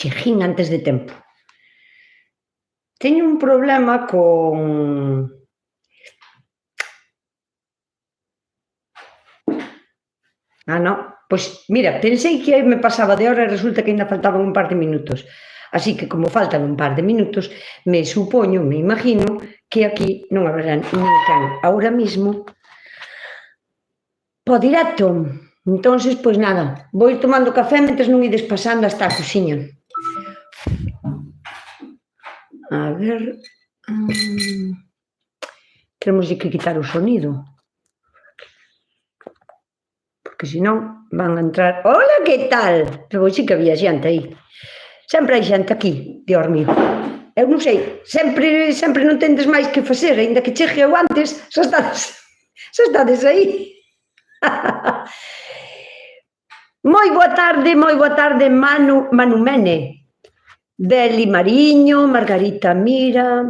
Chejín antes de tempo. Teño un problema con... non. Pois, mira, pensei que me pasaba de hora e resulta que ainda faltaban un par de minutos. Así que, como faltan un par de minutos, me supoño, me imagino, que aquí non haberá ninguén ahora mismo po directo. Entonces, pois nada, vou ir tomando café mentres non ides pasando hasta a cociña. A ver... Temos que quitar o sonido. Porque senón van a entrar... Hola, que tal? Pero sí que había xente aí. Sempre hai xente aquí, Dios mío. Eu non sei, sempre non tendes máis que facer, aínda que chegue eu antes, xa estades aí. Moi boa tarde, Manu Mene. Beli Mariño, Margarita Mira.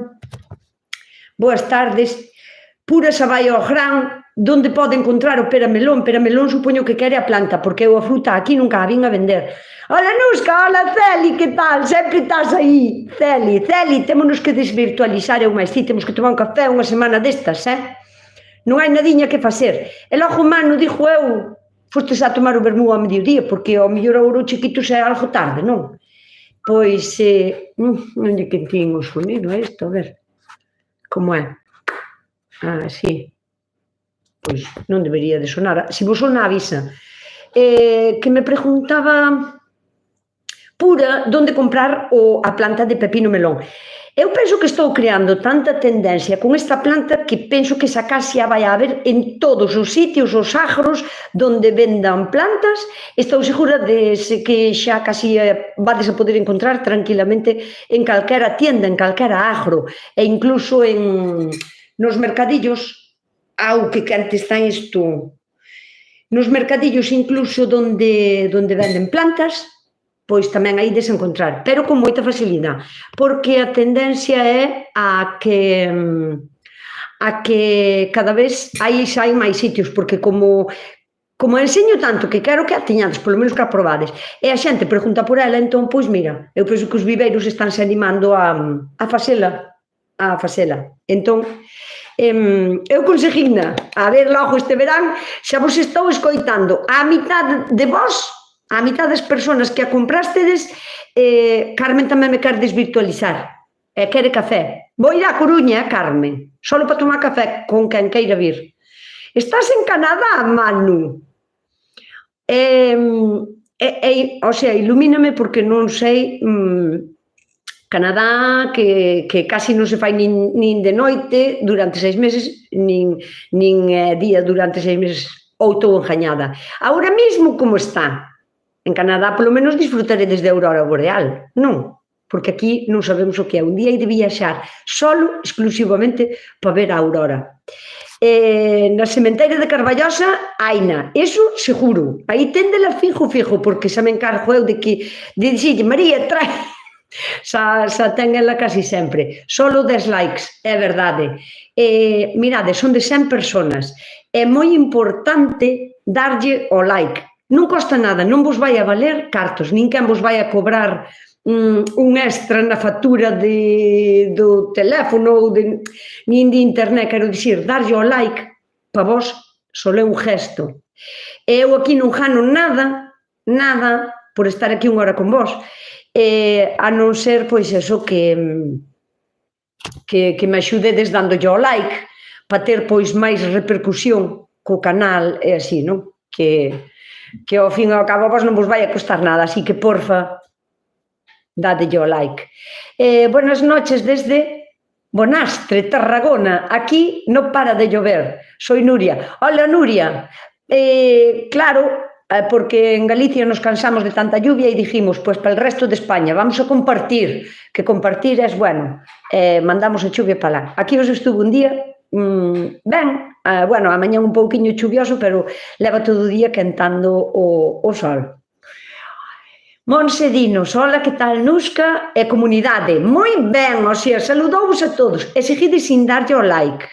Boas tardes. Pura xa vai ao gran, donde pode encontrar o peramelón. Peramelón supoño que quere a planta, porque eu a fruta aquí nunca a vin a vender. Hola, Nusca, hola, Celi, que tal? Sempre estás aí, Celi, témonos que desvirtualizar eu máis ti, temos que tomar un café unha semana destas, Non hai nadiña que facer. E logo, Manu, dixo eu, fostes a tomar o vermú ao mediodía, porque ao mellor o ouro chiquito xa é algo tarde, non? Pois, non lle quentín o sonido a isto, a ver, como é? Sí. Pois non debería de sonar. Se vos sona, avisa. Que me preguntaba Pura onde comprar a planta de pepino melón. Eu penso que estou creando tanta tendencia con esta planta que penso que esa casi a vai a haber en todos os sitios, os agros, donde vendan plantas. Estou segura de que xa casi vades a poder encontrar tranquilamente en calquera tienda, en calquera agro, e incluso nos mercadillos, que quente está isto, nos mercadillos incluso donde venden plantas, pois tamén aí desencontrar, pero con moita facilidade, porque a tendencia é a que cada vez hai máis sitios, porque como enseño tanto que quero que a teñades, polo menos que a probades, e a xente pregunta por ela, entón, pois mira, eu penso que os viveiros estánse animando a facela, entón, eu conseguina a ver logo este verán, xa vos estou escoitando a mitad de vos, a mitad das persoas que a comprastedes, Carmen tamén me quere desvirtualizar e quere café. Vou ir á Coruña, Carmen, solo para tomar café con quen queira vir. Estás en Canadá, Manu? O sea, ilumíname porque non sei... Canadá, que casi non se fai nin de noite durante 6 meses, nin día durante 6 meses, ou estou engañada. Agora mesmo como está? En Canadá, polo menos, disfrutaredes de aurora boreal, non? Porque aquí non sabemos o que é. Un día hai de viaxar solo, exclusivamente, para ver a aurora. Na sementeira de Carballosa, haina, eso seguro. Aí téndela fijo, porque xa me encargo eu de dicirlle, María, trae... Xa ten ela casi sempre. Solo 10 likes, é verdade. Mirade, son de 100 personas. É moi importante darlle o like. Non costa nada, non vos vai a valer cartos, nin quen vos vai a cobrar un extra na factura do teléfono, nin de internet, quero dicir, darlle o like, para vos, só é un gesto. Eu aquí non gano nada, por estar aquí unha hora con vos, a non ser, pois, eso, que me axudedes dándolle o like para ter, pois, máis repercusión co canal e así, non? Que ao fin e ao cabo vos non vos vai a costar nada, así que, porfa, dádelle o like. Buenas noches desde Bonastre, Tarragona. Aquí non para de llover. Soy Nuria. Hola, Nuria. Claro... porque en Galicia nos cansamos de tanta lluvia e dijimos, pois para el resto de España, vamos a compartir, que compartir é bueno, mandamos a chuvia para lá. Aquí os estuvo un día, ben, bueno, a mañá un pouquiño chuvioso, pero leva todo o día quentando o sol. Monse dinos, hola, que tal, Nusca e comunidade? Moi ben, o sea, saludouvos a todos, e seguides sin darlle o like.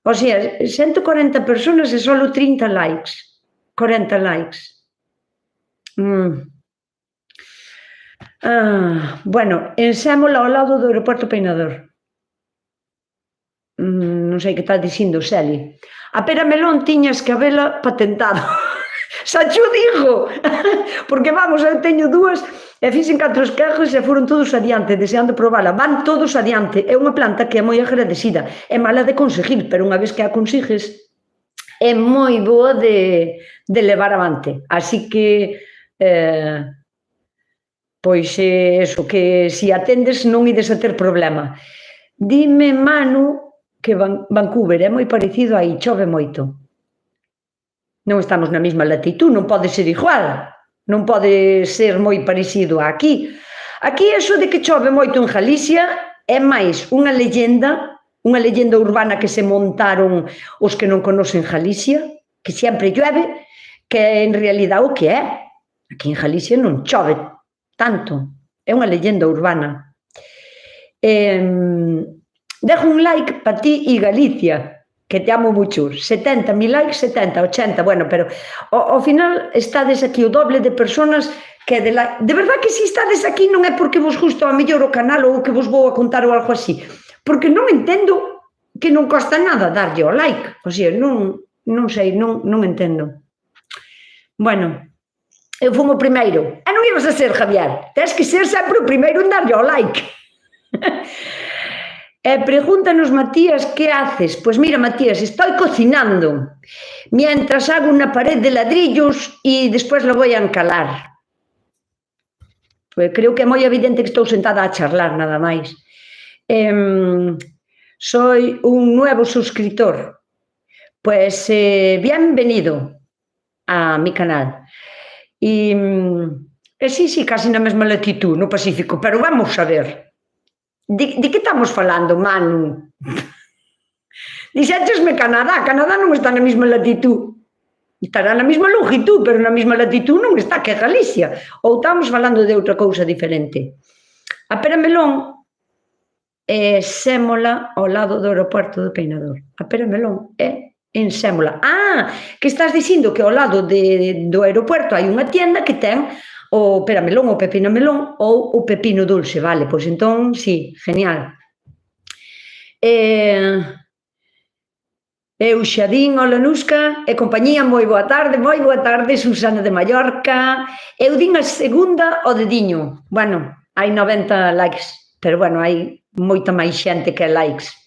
O sea, 140 personas e solo 30 likes. 40 likes. Bueno, en Sémola, ao lado do aeroporto Peinador. Non sei que estás dicindo, Xeli. A pera melón tiñas que habela patentado. Xa cho digo, porque vamos, eu teño dúas e fixen 4 esquejos e foron todos adiante, deseando probala. Van todos adiante. É unha planta que é moi agradecida. É mala de conseguir, pero unha vez que a consigues, é moi boa de levar avante. Así que, pois, eso, que se atendes non ides a ter problema. Dime, Manu, que Vancouver é moi parecido aí, chove moito. Non estamos na mesma latitud, non pode ser igual, non pode ser moi parecido a aquí. Aquí eso de que chove moito en Galicia é máis unha leyenda urbana que se montaron os que non conocen Galicia, que sempre llueve, que en realidad o que é. Aquí en Galicia non chove tanto, é unha leyenda urbana. Dejo un like para ti e Galicia, que te amo mucho. 70.000 likes, 70, 80, bueno, pero ao final estades aquí o doble de personas que de like. De verdad que se estades aquí non é porque vos gusta a mellor o canal ou que vos vou a contar ou algo así, porque non entendo que non costa nada darlle o like, o sea, non sei, non entendo. Bueno, eu fui o primeiro, e non ibas a ser, Javier, tens que ser sempre o primeiro en darlle o like. Pregúntanos, Matías, ¿qué haces? Pues mira, Matías, estoy cocinando mientras hago una pared de ladrillos y después la voy a encalar. Pues creo que é moi evidente que estou sentada a charlar, nada máis. Soy un nuevo suscriptor. Pues bienvenido a mi canal. Y sí, casi na mesma latitud, no Pacífico, pero vamos a ver. De que estamos falando, Manu? Dixéchesme Canadá non está na mesma latitud. Estará na mesma longitud, pero na mesma latitud non está, que é Galicia. Ou estamos falando de outra cousa diferente. A pera melón é Sémola ao lado do aeroporto do Peinador. A pera melón é en Sémola. Que estás dicindo que ao lado do aeroporto hai unha tienda que ten o peramelón, o pepino melón ou o pepino dulce, vale, pois entón, sí, genial. Eu xa din, hola Nusca, e compañía, moi boa tarde, Susana de Mallorca. Eu din a segunda o dediño. Bueno, hai 90 likes, pero bueno, hai moita máis xente que likes.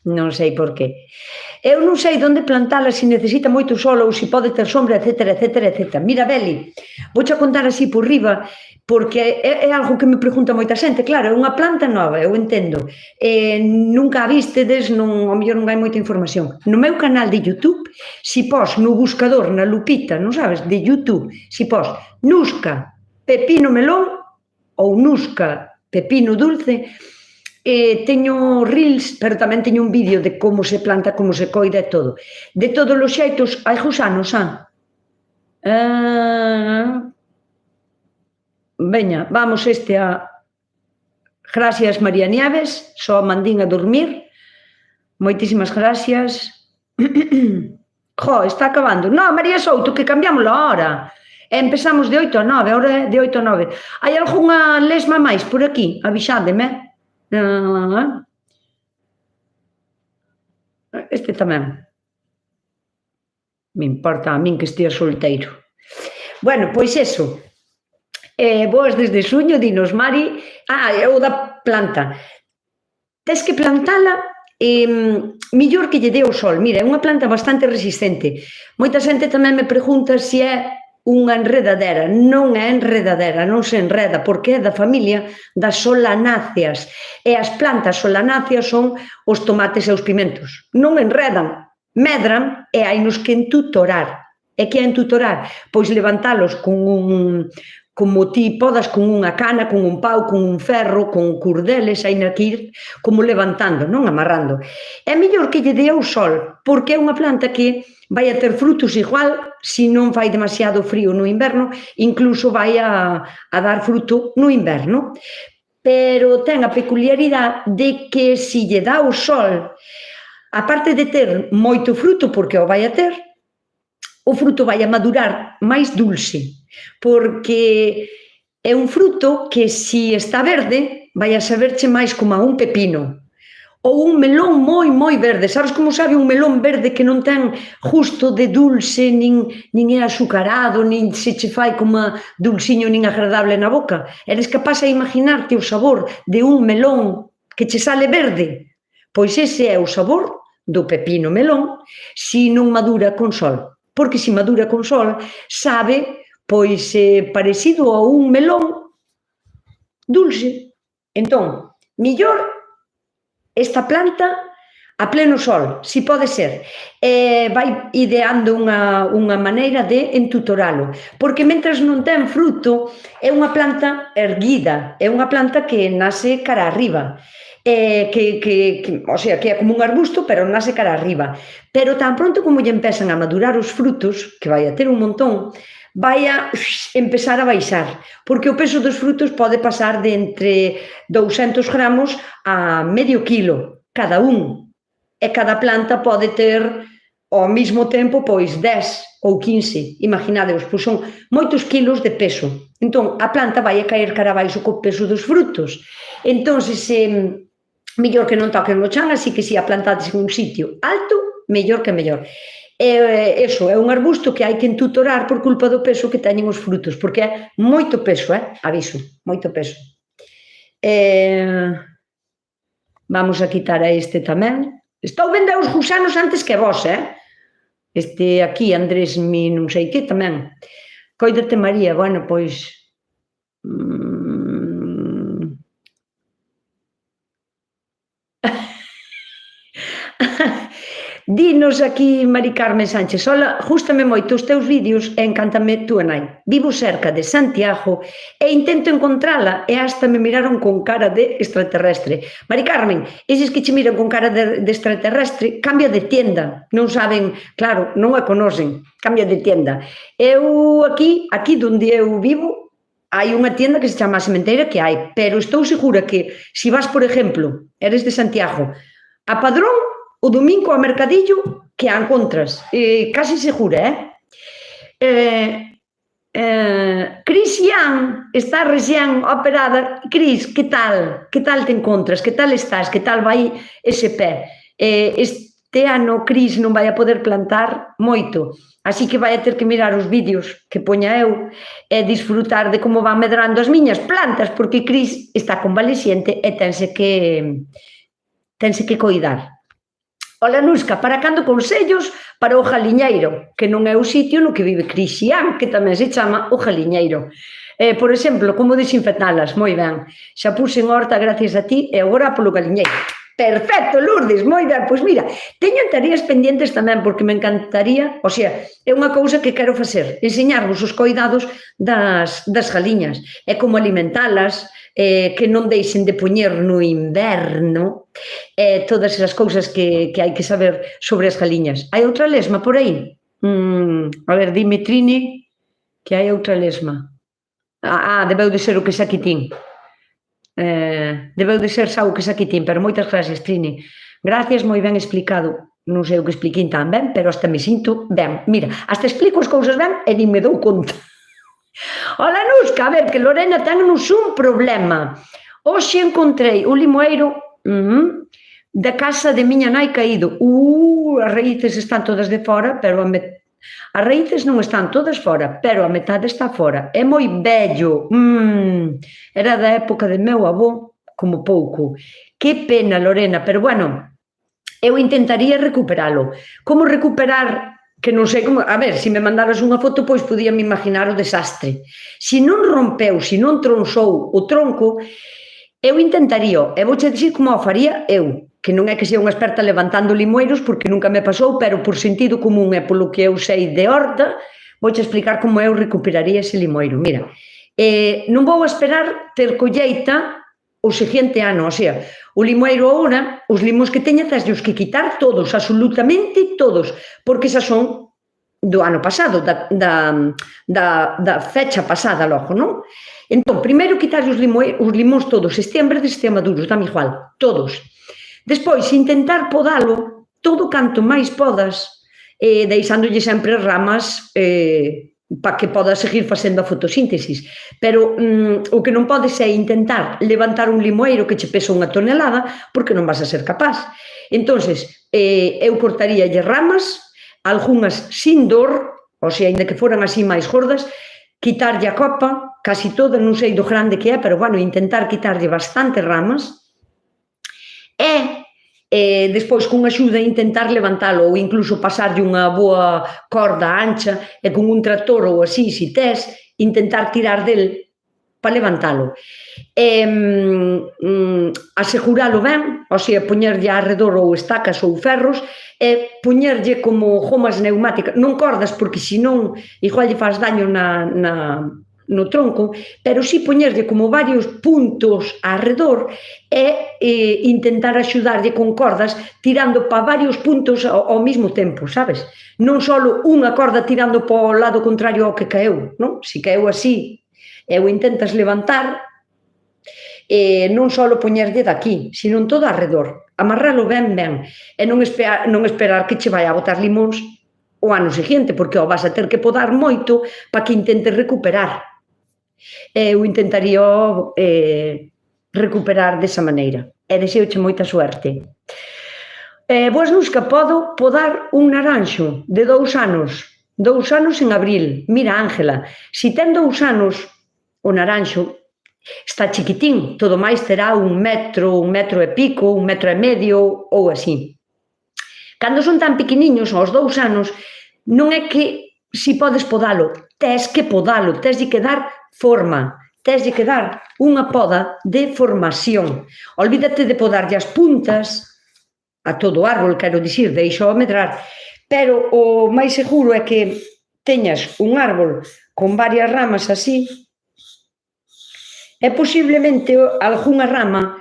Non sei por qué. Eu non sei onde plantala, se necesita moito sol ou se pode ter sombra, etcétera. Mira, Beli, vouche a contar así por riba, porque é algo que me pregunta moita xente. Claro, é unha planta nova, eu entendo. Nunca a vistedes, ao mellor non hai moita información. No meu canal de YouTube, se pos no buscador, na lupita, non sabes, de YouTube, se pos Nusca pepino melón ou Nusca pepino dulce, teño reels, pero tamén teño un vídeo de como se planta, como se coida e todo. De todos os xeitos, hai gusanos, veña, vamos a... Gracias, María Nieves, só mandín a dormir. Moitísimas gracias. Está acabando. No, María Souto, que cambiamos a hora. Empezamos de 8 a 9, ahora é de 8 a 9. Hai algunha lesma máis por aquí? Avisademe. Este tamén. Me importa a min que estea solteiro. Bueno, pois eso. Boas desde xuño, dinos, Mari. O da planta. Tes que plantala mellor que lle dé o sol. Mira, é unha planta bastante resistente. Moita xente tamén me pregunta se é unha enredadera. Non é enredadera, non se enreda, porque é da familia das solanáceas. E as plantas solanáceas son os tomates e os pimentos. Non enredan, medran e hainos que entutorar. E que é entutorar? Pois levantalos con como ti podas, con unha cana, con un pau, con un ferro, con curdeles, hai que ir como levantando, non amarrando. É mellor que lle dé ao sol, porque é unha planta que vai a ter frutos igual, se non fai demasiado frío no inverno, incluso vai a dar fruto no inverno. Pero ten a peculiaridade de que se lle dá o sol, aparte de ter moito fruto, porque o vai a ter, o fruto vai a madurar máis dulce, porque É un fruto que, se está verde, vai a saberche máis como a un pepino. Ou un melón moi verde. Sabes como sabe un melón verde que non ten justo de dulce, nin é azucarado, nin se che fai como dulciño nin agradable na boca? Eres capaz de imaginarte o sabor de un melón que che sale verde? Pois ese é o sabor do pepino melón se non madura con sol. Porque se madura con sol, sabe, pois, parecido a un melón dulce. Entón, millor esta planta a pleno sol, si pode ser. Vai ideando unha maneira de entutoralo, porque mentras non ten fruto, é unha planta erguida, é unha planta que nace cara arriba. O sea, que é como un arbusto, pero nace cara arriba. Pero tan pronto como lle empezan a madurar os frutos, que vai a ter un montón, vai a empezar a baixar, porque o peso dos frutos pode pasar de entre 200 gramos a medio quilo, cada un. E cada planta pode ter, ao mesmo tempo, pois 10 ou 15. Imaginadevos, pois son moitos kilos de peso. Entón, a planta vai a caer cara abaixo co peso dos frutos. Entón, mellor que non toquen o chan, así que se a plantades en un sitio alto, mellor que mellor. Eso, é un arbusto que hai que entutorar por culpa do peso que teñen os frutos, porque é moito peso, aviso, moito peso. Vamos a quitar a este tamén. Estou vendo os gusanos antes que vos, Este aquí, Andrés, mi non sei que tamén. Cóidate, María, bueno, pois... Dinos aquí, Mari Carmen Sánchez, ola, gústame moito os teus vídeos e encántame túa nai. Vivo cerca de Santiago e intento encontrala e hasta me miraron con cara de extraterrestre. Mari Carmen, eses que che miran con cara de extraterrestre, cambia de tienda. Non saben, claro, non a conocen, cambia de tienda. Eu aquí onde eu vivo, hai unha tienda que se chama a Sementeira que hai, pero estou segura que se vas, por exemplo, eres de Santiago, a Padrón, o domingo ao mercadillo, que a encontras, casi segura, Cris Ian está recién operada. Cris, que tal? Que tal te encontras? Que tal estás? Que tal vai ese pé? Este ano Cris non vai a poder plantar moito, así que vai a ter que mirar os vídeos que poña eu e disfrutar de como van medrando as miñas plantas, porque Cris está convaleciente e tense que coidar. Ola, Nusca, para cando consellos para o Jaliñeiro, que non é o sitio no que vive Cristian, que tamén se chama o Jaliñeiro. Por exemplo, como desinfectalas, moi ben. Xa puse en horta gracias a ti e agora polo Jaliñeiro. Perfecto, Lourdes, moi ben. Pois mira, teño tareas pendientes tamén, porque me encantaría, o sea, é unha cousa que quero facer, enseñarvos os coidados das jaliñas, e como alimentalas, que non deixen de poñer no inverno, todas esas cousas que hai que saber sobre as galiñas. Hai outra lesma por aí? A ver, dime, Trini, que hai outra lesma. Debeu de ser o que xa quitín. Debeu de ser xa o que xa quitín, pero moitas gracias, Trini. Gracias, moi ben explicado. Non sei o que expliquín tan ben, pero hasta me sinto ben. Mira, hasta explico as cousas ben e nin me dou conta. Ola, Nusca, a ver, que Lorena ten-nos un problema. Hoxe encontrei o limoeiro da casa de miña nai caído. As raíces están todas de fora, pero as raíces non están todas fora, pero a metade está fora. É moi bello. Era da época de meu avó, como pouco. Que pena, Lorena, pero bueno, eu intentaría recuperalo. Como recuperar... que non sei como... A ver, se me mandaras unha foto, pois podíame imaginar o desastre. Se non rompeu, se non tronzou o tronco, eu intentaría, e vouche dicir como o faría eu, que non é que sea unha experta levantando limoeiros, porque nunca me pasou, pero por sentido común e polo que eu sei de horta, vouche explicar como eu recuperaría ese limoeiro. Mira, non vou esperar ter colleita o seguinte ano, o sea, o limoeiro agora, os limóns que teña, teslos que quitar todos, absolutamente todos, porque xa son do ano pasado, da fecha pasada logo, non? Entón, primeiro quitar os limóns todos, estean verdes, estean maduros, dame igual, todos. Despois, intentar podalo todo canto máis podas, deixándolle sempre ramas para que poda seguir facendo a fotosíntesis. Pero o que non podes é intentar levantar un limoeiro que che pesa 1 tonelada, porque non vas a ser capaz. Entonces, eu cortaríalle ramas, algunhas sin dor, ou sea, ainda que foran así máis gordas, quitarlle a copa, casi toda, non sei do grande que é, pero, bueno, intentar quitarlle bastantes ramas, e despois, con axuda, intentar levantalo, ou incluso pasarlle unha boa corda ancha, e con un tractor ou así, se tes, intentar tirar del para levantalo. Aseguralo ben, ou sea, poñerlle arredor ou estacas ou ferros, e poñerlle como gomas neumáticas, non cordas, porque senón igual lle faz daño no tronco, pero si poñerlle como varios puntos arredor e intentar axudarlle con cordas tirando para varios puntos ao mesmo tempo, sabes? Non só unha corda tirando para o lado contrario ao que caeu, non? Se caeu así e o intentas levantar, non só poñerlle daqui, sino todo arredor, amarralo ben, e non esperar que che vai a botar limóns o ano seguinte, porque o vas a ter que podar moito para que intentes recuperar. Eu intentaría recuperar desa maneira. E deseo-che moita suerte. Boas, Nusca, podo podar un naranxo de 2 anos. 2 anos en abril. Mira, Ángela, se ten 2 anos o naranxo, está chiquitín, todo máis terá 1 metro e pico, 1 metro e medio ou así. Cando son tan pequeniños, aos 2 anos, non é que si podes podalo, tes que podalo, tes de que dar forma, tes de que dar unha poda de formación. Olvídate de podarlle as puntas a todo o árbol, quero dicir, deixo a medrar, pero o máis seguro é que teñas un árbol con varias ramas así, e posiblemente algunha rama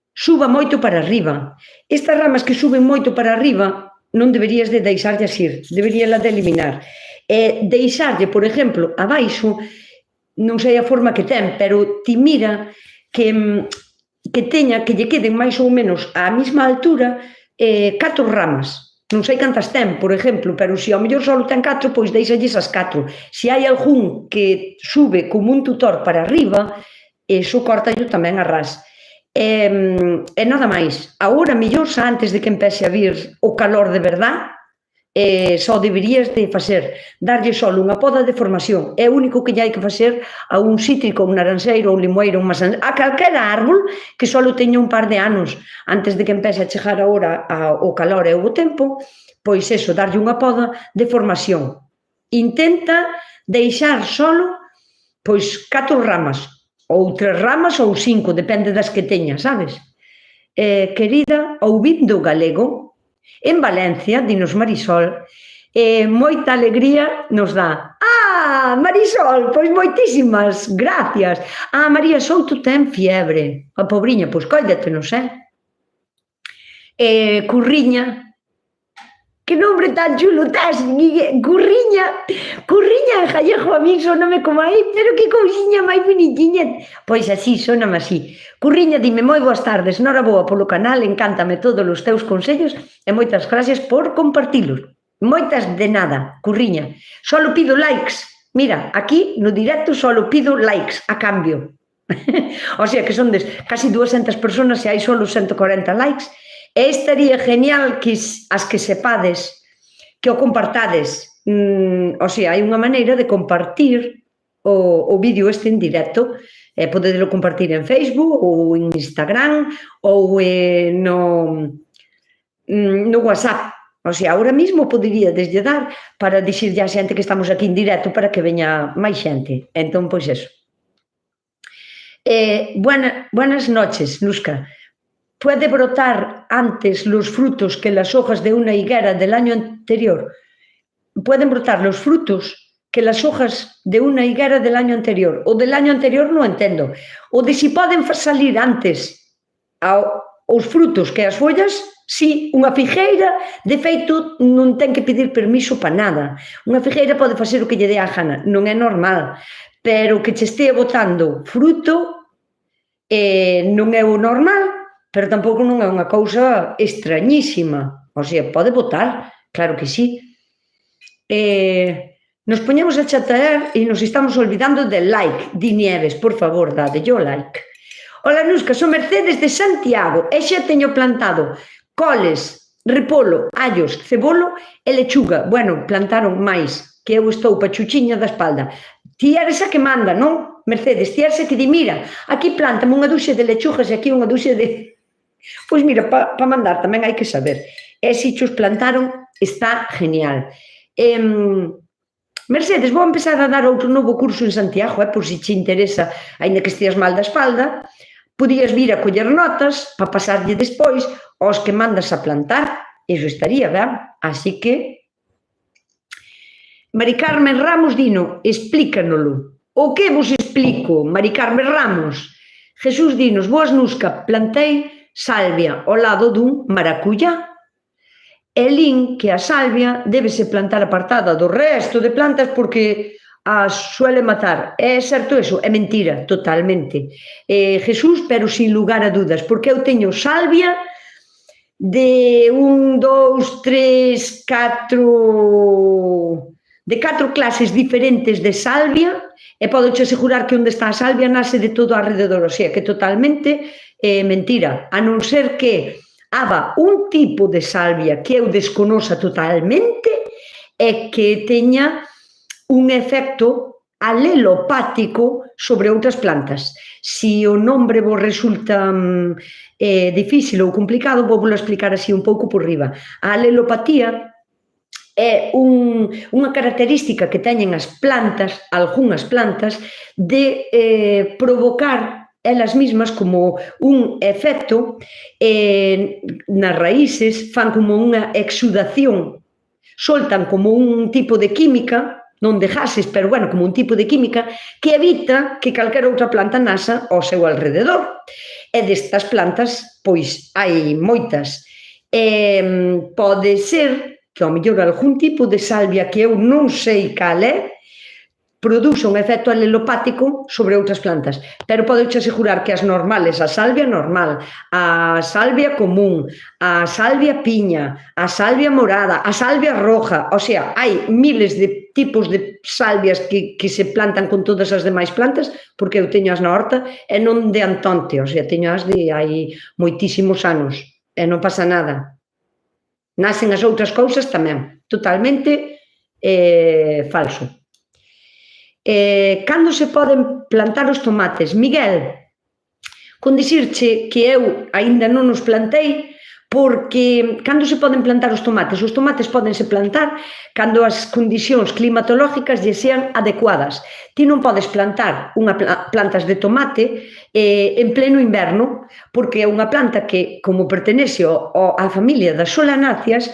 suba moito para arriba. Estas ramas que suben moito para arriba non deberías de deixarlle asir, deberíala de eliminar. E deixarlle, por exemplo, abaixo, non sei a forma que ten, pero ti mira que teña, que lle queden máis ou menos á mesma altura 4 ramas. Non sei cantas ten, por exemplo, pero se ao mellor só ten 4, pois deixalles as 4. Se hai algún que sube como un tutor para arriba, iso córtallo tamén a ras. E nada máis. Agora, mellor, xa antes de que empece a vir o calor de verdad, só deberías de facer, darlle solo unha poda de formación. É o único que lle hai que facer a un cítrico, un naranxeiro, un limoeiro, a calquera árbol que só teña un par de anos antes de que empece a chegar agora o calor e o tempo, pois eso, darlle unha poda de formación. Intenta deixar solo pois 4 ramas, ou 3 ramas ou 5, depende das que teña, sabes? Querida, ouvindo galego, en Valencia, dinos Marisol, moita alegría nos dá. Marisol, pois moitísimas gracias. María Souto ten fiebre. A pobriña, pois cóidetenos, Curriña, que nombre tan chulo tes, Curriña en gallego a min soname como aí, pero que cousiña máis bonitinha. Pois así, soname así. Curriña, dime moi boas tardes, noraboa polo canal, encántame todos os teus consellos e moitas gracias por compartilos. Moitas de nada, Curriña. Solo pido likes. Mira, aquí no directo solo pido likes a cambio. O sea que son casi 200 personas e hai solo 140 likes. E estaría genial que as que sepades, que o compartades. O sea, hai unha maneira de compartir o vídeo este en directo. Podedelo compartir en Facebook ou en Instagram ou no WhatsApp. O sea, ahora mismo podería deslle dar para dicirlle a xente que estamos aquí en directo para que veña máis xente. Entón, pois eso. Buenas noches, Nusca. ¿Puede brotar antes los frutos que las hojas de una higuera del año anterior? ¿Pueden brotar los frutos que las hojas de una higuera del año anterior? O del año anterior non entendo. O de si poden salir antes os frutos que as follas, si, unha figueira, de feito, non ten que pedir permiso para nada. Unha figueira pode facer o que lle dé a gana, non é normal. Pero que che estea botando fruto non é o normal, pero tampouco non é unha cousa extrañísima. O sea, pode botar, claro que sí. Nos poñemos a chatear e nos estamos olvidando del like. Di Nieves, por favor, dade yo like. Ola, Nusca, son Mercedes de Santiago e xa teño plantado coles, repolo, allos, cebolo e lechuga. Bueno, plantaron máis, que eu estou pachuchiña da espalda. Ti eres a que manda, non? Mercedes, ti eres a que di, mira, aquí plantame unha duxe de lechugas e aquí unha duxe de... Pois mira, para mandar tamén hai que saber. E se chos plantaron, está genial. Mercedes, vou empezar a dar outro novo curso en Santiago, por si te interesa, aínda que esteas mal da espalda, podías vir a coller notas para pasarlle despois aos que mandas a plantar, iso estaría, ben? Así que... Mari Carmen Ramos dino, explícanolo. O que vos explico, Mari Carmen Ramos? Jesús dinos, boas, Nusca, plantei salvia ao lado dun maracuyá. E lin que a salvia débese plantar apartada do resto de plantas porque as suele matar. É certo eso? É mentira, totalmente. Jesús, pero sin lugar a dudas, porque eu teño salvia de 1, 2, 3, 4... de 4 clases diferentes de salvia, e podo te asegurar que onde está a salvia nace de todo alrededor, o sea, que totalmente mentira, a non ser que haba un tipo de salvia que eu desconosa totalmente e que teña un efecto alelopático sobre outras plantas. Si o nombre vos resulta difícil ou complicado, vou vos explicar así un pouco por riba. A alelopatía é unha característica que teñen as plantas, algunhas plantas, de provocar elas mismas como un efecto nas raíces, fan como unha exudación, soltan como un tipo de química, non de gases, pero bueno, como un tipo de química que evita que calquera outra planta nasa ao seu alrededor. E destas plantas, pois, hai moitas. Pode ser que ao mellor algún tipo de salvia que eu non sei cal é, produce un efecto alelopático sobre outras plantas, pero podo te asegurar que as normales, a salvia normal, a salvia común, a salvia piña, a salvia morada, a salvia roja, o sea, hai miles de tipos de salvias que se plantan con todas as demais plantas, porque eu teño as na horta e non de antonte, o sea, teño as de hai moitísimos anos e non pasa nada. Nacen as outras cousas tamén, totalmente falso. Cando se poden plantar os tomates? Miguel, con dicirche que eu aínda non os plantei, porque cando se poden plantar os tomates? Os tomates pódense plantar cando as condicións climatológicas lle sean adecuadas. Ti non podes plantar plantas de tomate en pleno inverno, porque é unha planta que, como pertenece á familia das solanáceas,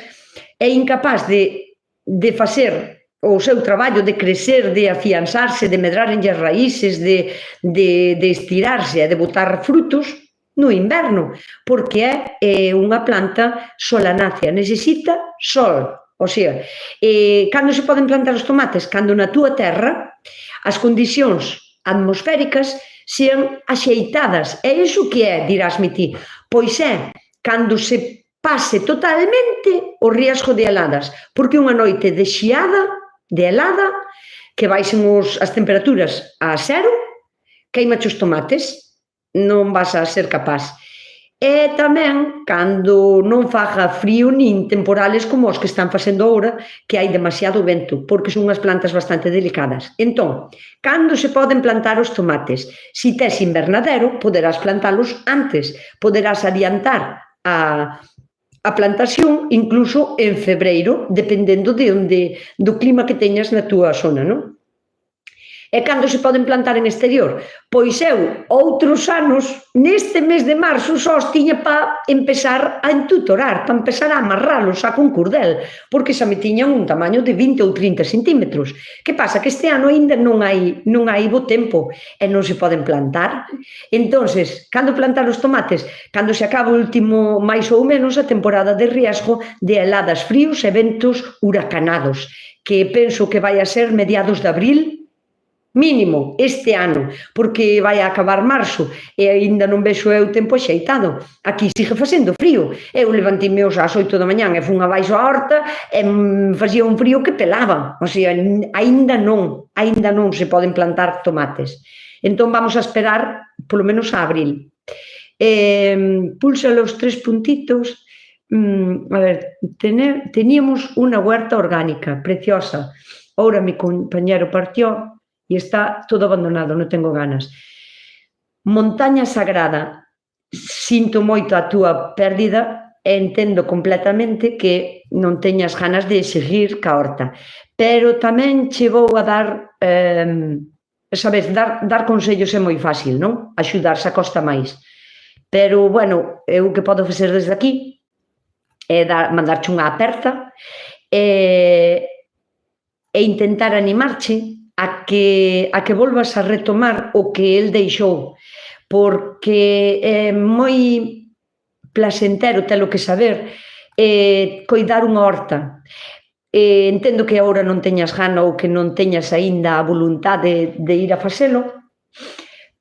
é incapaz de facer o seu traballo de crecer, de afianzarse, de medrar en as raíces, de estirarse e de botar frutos no inverno, porque é unha planta solanácea, necesita sol. O sea, cando se poden plantar os tomates? Cando na túa terra as condicións atmosféricas sean axeitadas. E iso que é, dirásme ti? Pois é cando se pase totalmente o riesgo de heladas, porque unha noite de xiada, de helada, que baixen as temperaturas a cero, queimache os tomates, non vas a ser capaz. E tamén, cando non faga frío nin temporales como os que están facendo agora, que hai demasiado vento, porque son unhas plantas bastante delicadas. Entón, cando se poden plantar os tomates? Si tes invernadero, poderás plantalos antes, poderás adiantar a plantación incluso en febreiro, dependendo do clima que teñas na túa zona, non? E cando se poden plantar en exterior? Pois eu, outros anos, neste mes de marzo, só os tiña para empezar a entutorar, para empezar a amarralos a con cordel, porque xa me tiñan un tamaño de 20 ou 30 centímetros. Que pasa? Que este ano ainda non hai bo tempo e non se poden plantar. Entonces, cando plantar os tomates? Cando se acaba o último, máis ou menos, a temporada de riesgo de heladas, fríos e ventos huracanados, que penso que vai a ser mediados de abril, mínimo este ano, porque vai a acabar marzo e aínda non vexo eu tempo axeitado. Aquí sigue facendo frío. Eu levanteime ás 8 da mañán e fun abaixo á horta e facía un frío que pelaba. O sea, aínda non se poden plantar tomates. Entón vamos a esperar polo menos a abril. Pulsa los 3 puntitos. A ver, teníamos unha huerta orgánica preciosa. Ahora mi compañero partió e está todo abandonado, non tengo ganas. Montaña Sagrada, sinto moito a túa pérdida e entendo completamente que non teñas ganas de seguir ca horta, pero tamén che vou a dar, sabes, dar consellos é moi fácil, non? Axudar xa costa máis. Pero, bueno, eu que podo facer desde aquí é mandarche unha aperta e intentar animarche a que volvas a retomar o que el deixou, porque é moi placentero telo que saber, coidar unha horta. Entendo que agora non teñas gana ou que non teñas aínda a voluntade de ir a facelo,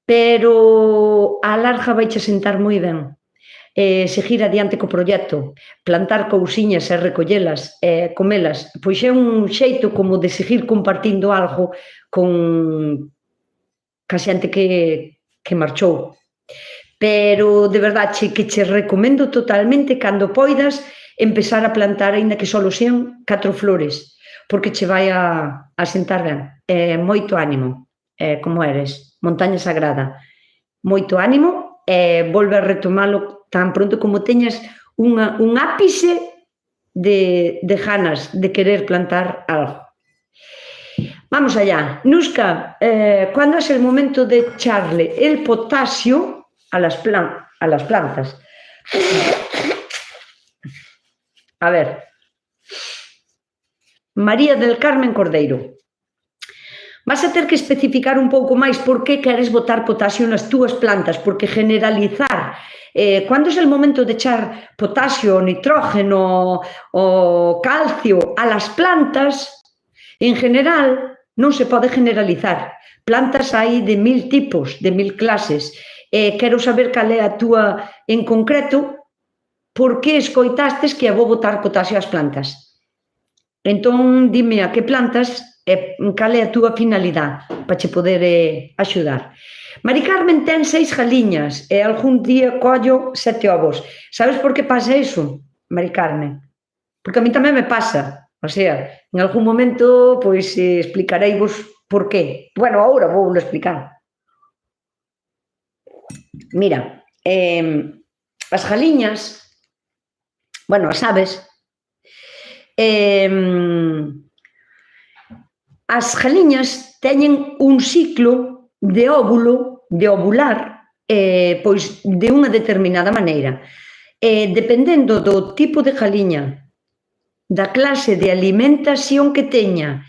pero a larga vaiche sentar moi ben. Seguir adiante co proxecto, plantar cousiñas e recollelas, comelas, pois é un xeito como de seguir compartindo algo con a xente que marchou. Pero de verdade que che recomendo totalmente cando poidas empezar a plantar aínda que só sean 4 flores, porque che vai a sentar ben. Moito ánimo, como eres, Montaña Sagrada. Moito ánimo e volve a retomalo tan pronto como teñas un ápice de ganas de querer plantar algo. Vamos allá. Nuska, ¿cuándo es el momento de echarle el potasio a las plantas? A ver. María del Carmen Cordeiro. Vas a ter que especificar un pouco máis por que queres botar potasio nas túas plantas, porque generalizar cando é o momento de echar potasio, nitrógeno o calcio a las plantas, en general non se pode generalizar. Plantas hai de 1000 tipos, de 1000 clases. Quero saber cal é a túa en concreto, por que escoitastes que vou botar potasio ás plantas. Entón, dime a que plantas e cal é a túa finalidade para che poder axudar. Mari Carmen ten 6 galiñas e algún día collo 7 ovos. Sabes por que pasa iso, Mari Carmen? Porque a mí tamén me pasa. O sea, en algún momento, pois, explicareivos por qué. Bueno, agora vou explicar. Mira, as galiñas, bueno, as aves, as galiñas teñen un ciclo de óvulo, de ovular, pois de unha determinada maneira. Dependendo do tipo de galiña, da clase de alimentación que teña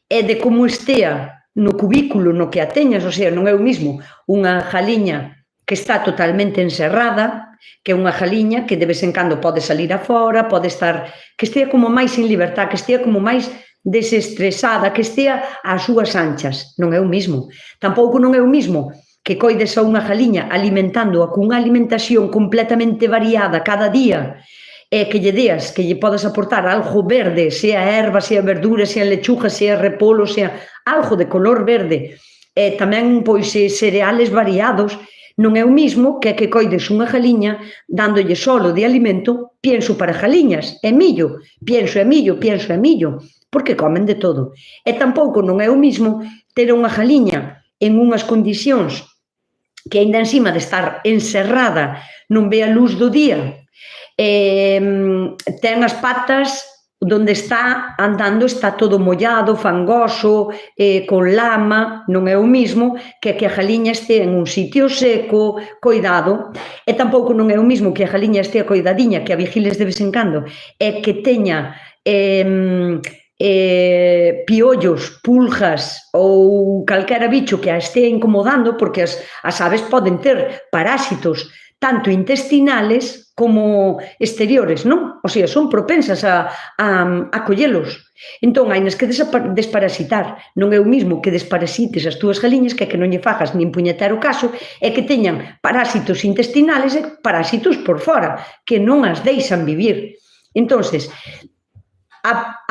e de como estea no cubículo no que a teñas, o sea, non é o mismo unha galiña que está totalmente encerrada, que é unha galiña que de vez en cando pode salir afora, pode estar, que estea como máis en libertad, que estea como máis desestresada, que estea ás súas anchas. Non é o mismo. Tampouco non é o mismo que coides a unha galiña alimentándoa cunha alimentación completamente variada cada día e que lle deas, que lle podes aportar algo verde, sea erva, sea verdura, sea lechuga, sea repolo, sea algo de color verde, e tamén pois cereales variados. Non é o mismo que coides unha galiña dándolle solo de alimento, pienso para galiñas, e millo, pienso e millo, porque comen de todo. E tampouco non é o mismo ter unha galiña en unhas condicións que aínda encima de estar encerrada non ve a luz do día, ten as patas donde está andando, está todo mollado, fangoso, con lama, non é o mismo que a galiña este en un sitio seco, coidado, e tampouco non é o mismo que a galiña este coidadiña, que a vigiles de vez en cando, e que teña piollos, pulgas ou calquera bicho que a estea incomodando, porque as aves poden ter parásitos tanto intestinales como exteriores, non? O sea, son propensas a collelos. Entón, hainas que desparasitar. Non é o mismo que desparasites as túas galiñas que non lle fagas nin puñetero caso e que teñan parásitos intestinales e parásitos por fora, que non as deixan vivir. Entonces,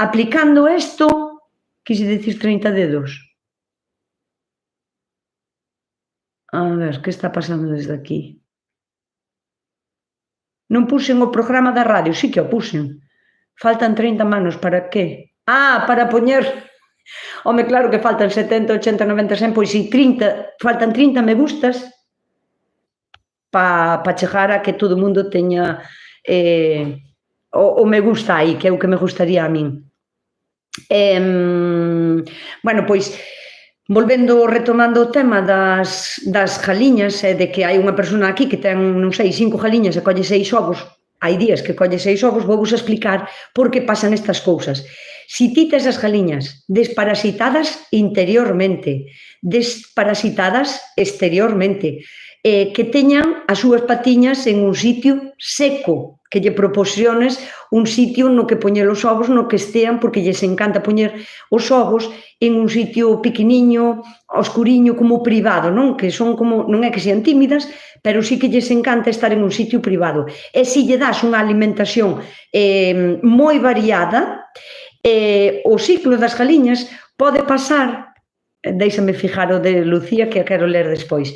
aplicando isto, quise dicir 30 dedos. A ver, que está pasando desde aquí? Non puxen o programa da radio, sí que o puxen. Faltan 30 manos, para que? Para poñer... Home, claro que faltan 70, 80, 90, 100, pois si 30, faltan 30 me gustas para chegar a que todo o mundo teña o me gusta aí, que é o que me gustaría a min. Bueno, pois, volvendo, retomando o tema das galiñas, de que hai unha persona aquí que ten, non sei, 5 galiñas e colle 6 ovos, hai días que colle 6 ovos, vou vos explicar por que pasan estas cousas. Si ti tes as galiñas desparasitadas interiormente, desparasitadas exteriormente, que teñan as súas patiñas en un sitio seco, que lle proporciones un sitio no que poñer os ovos, no que estean, porque lles encanta poñer os ovos en un sitio pequeniño, oscuriño, como privado, non? Que son como, non é que sean tímidas, pero sí que lles encanta estar en un sitio privado. E se lle das unha alimentación moi variada, o ciclo das galiñas pode pasar, déixame fijar o de Lucía, que a quero ler despois.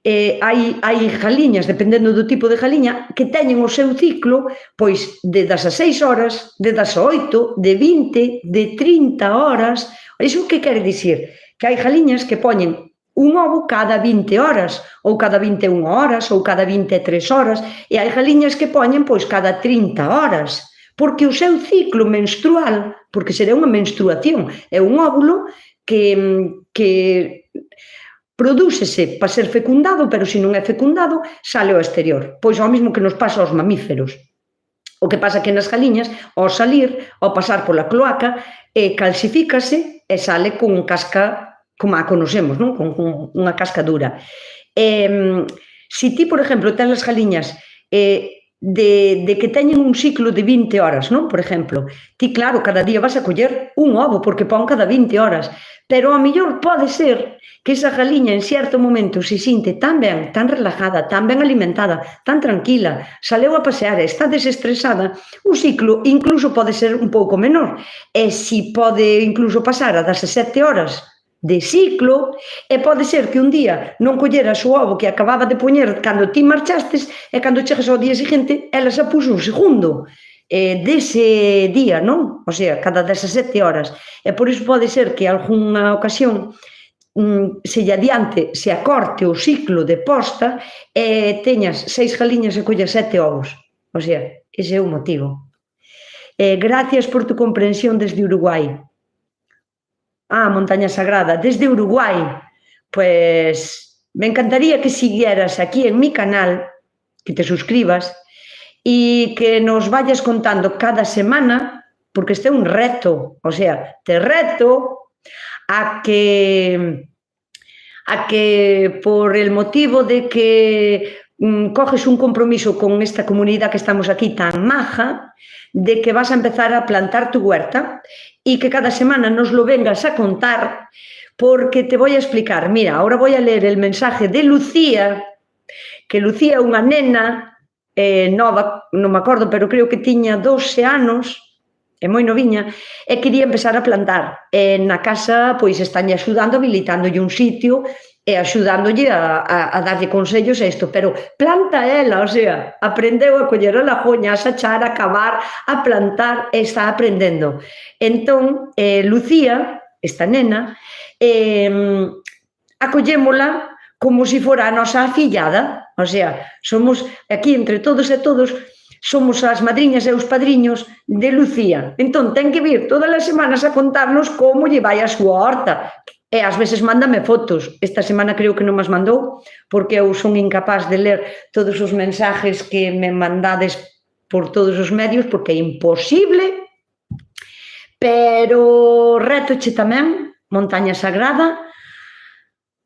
Hai galiñas, dependendo do tipo de galiña, que teñen o seu ciclo pois de 16 horas, de 18, de 20, de 30 horas. Iso que quere dicir? Que hai galiñas que poñen un ovo cada 20 horas, ou cada 21 horas, ou cada 23 horas, e hai galiñas que poñen pois cada 30 horas, porque o seu ciclo menstrual, porque será unha menstruación, é un óvulo que prodúcese para ser fecundado, pero se non é fecundado, sale ao exterior. Pois ao mesmo que nos pasa aos mamíferos. O que pasa que nas galiñas, ao salir, ao pasar pola cloaca, calcifícase e sale con casca, como a conocemos, non? Con unha casca dura. Se ti, por exemplo, tens as galiñas de que teñen un ciclo de 20 horas, non? Por exemplo, ti, claro, cada día vas a coller un ovo, porque pon cada 20 horas, pero a mellor pode ser que esa galiña en certo momento se sinte tan ben, tan relajada, tan ben alimentada, tan tranquila, saleu a pasear e está desestresada, o ciclo incluso pode ser un pouco menor. E si pode incluso pasar a 17 horas de ciclo, e pode ser que un día non colleras o ovo que acababa de poñer cando ti marchastes e cando chegas ao día seguinte ela se puxo un segundo dese día, non? O sea, cada 17 horas. E por iso pode ser que algunha ocasión se lle adiante, se acorte o ciclo de posta e teñas 6 galiñas e collas 7 ovos. O sea, ese é o motivo. Gracias por tu comprensión desde Uruguai. Montaña Sagrada, desde Uruguai. Pues me encantaría que siguieras aquí en mi canal, que te suscribas y que nos vayas contando cada semana, porque este é un reto, o sea, te reto a que por el motivo de que coges un compromiso con esta comunidad que estamos aquí tan maja, de que vas a empezar a plantar tu huerta y que cada semana nos lo vengas a contar, porque te voy a explicar. Mira, ahora voy a leer el mensaje de Lucía, que Lucía é unha nena nova, non me acordo, pero creo que tiña 12 anos, é moi noviña, e quería empezar a plantar. Na casa, pois, estánlle axudando, habilitándolle un sitio e axudándolle a darlle consellos a isto, pero planta ela, o sea, aprendeu a coller a lajoña, a sachar, a cavar, a plantar, e está aprendendo. Entón, Lucía, esta nena, acollémola como se fora a nosa afillada, o sea, somos aquí entre todos e todos, somos as madriñas e os padriños de Lucía. Entón, ten que vir todas as semanas a contarnos como lle vai a súa horta. E ás veces mándame fotos. Esta semana creo que non as mandou, porque eu son incapaz de ler todos os mensajes que me mandades por todos os medios, porque é imposible. Pero retoche tamén, Montaña Sagrada,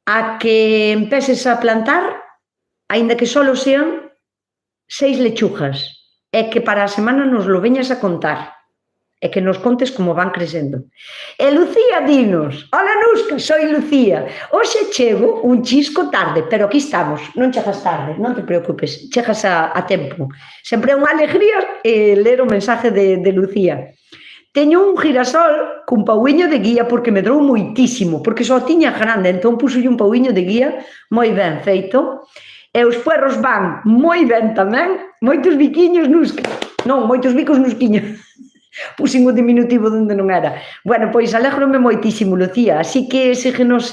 a que empeces a plantar aínda que só sean 6 lechugas, e que para a semana nos lo veñas a contar, e que nos contes como van crecendo. E Lucía dinos: hola Nusca, soy Lucía, hoxe chego un chisco tarde, pero aquí estamos, non chegas tarde, non te preocupes, chegas a tempo. Sempre é unha alegría ler o mensaje de Lucía. Teño un girasol cun pauiño de guía porque me drou moitísimo, porque só tiña grande, entón puxolle un pauiño de guía moi ben feito, e os puerros van moi ben tamén, moitos biquiños Nusca, non, moitos bicos Nusquiños. Puxen o diminutivo onde non era. Bueno, pois alégrome moitísimo, Lucía, así que síguenos